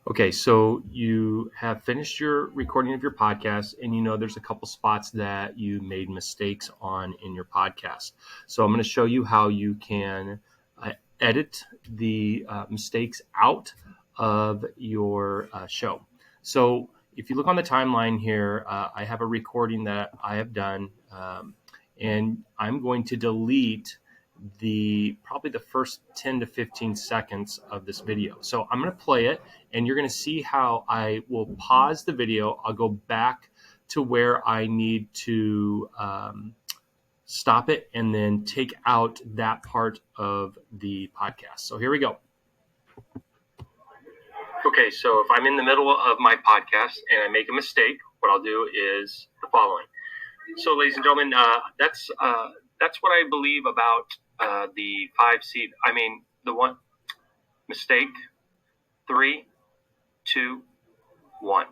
Okay, so you have finished your recording of your podcast, and you know there's a couple spots that you made mistakes on in your podcast. So I'm going to show you how you can edit the mistakes out of your show. So if you look on the timeline here, I have a recording that I have done, and I'm going to delete probably the first 10 to 15 seconds of this video. So I'm going to play it, and you're going to see how I will pause the video. I'll go back to where I need to stop it and then take out that part of the podcast. So here we go. Okay, so if I'm in the middle of my podcast and I make a mistake, what I'll do is the following. So, ladies and gentlemen, that's what I believe about the 5 seed. The one mistake. 3, 2, 1.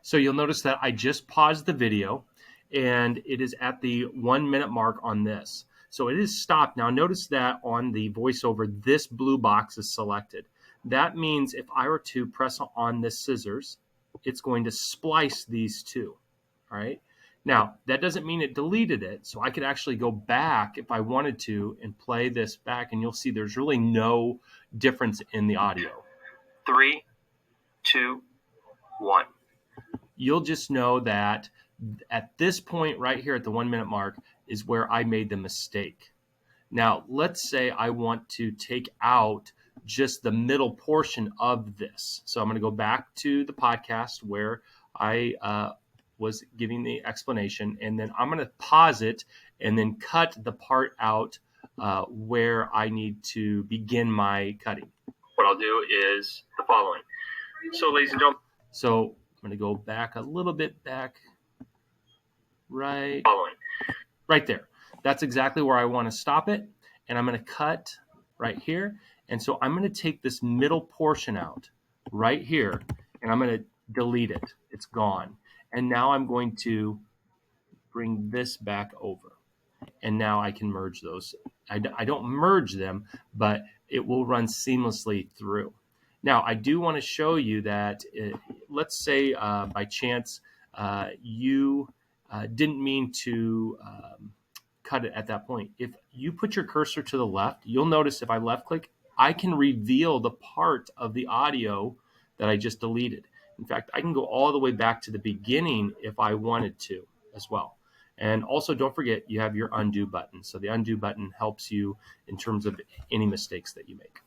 So you'll notice that I just paused the video, and it is at the 1 minute mark on this. So it is stopped. Now notice that on the voiceover, this blue box is selected. That means if I were to press on this scissors, it's going to splice these two. All right. Now, that doesn't mean it deleted it, so I could actually go back if I wanted to and play this back, and you'll see there's really no difference in the audio. 3, 2, 1. You'll just know that at this point right here at the 1 minute mark is where I made the mistake. Now, let's say I want to take out just the middle portion of this. So I'm going to go back to the podcast where I was giving the explanation, and then I'm going to pause it and then cut the part out where I need to begin my cutting. What I'll do is the following. So, ladies and gentlemen. So I'm going to go back a little bit back. Right there. That's exactly where I want to stop it. And I'm going to cut right here. And so I'm going to take this middle portion out right here, and I'm going to delete it. It's gone. And now I'm going to bring this back over. And now I can merge those. I don't merge them, but it will run seamlessly through. Now, I do want to show you that, let's say by chance you didn't mean to cut it at that point. If you put your cursor to the left, you'll notice if I left click, I can reveal the part of the audio that I just deleted. In fact, I can go all the way back to the beginning if I wanted to as well. And also, don't forget, you have your undo button. So the undo button helps you in terms of any mistakes that you make.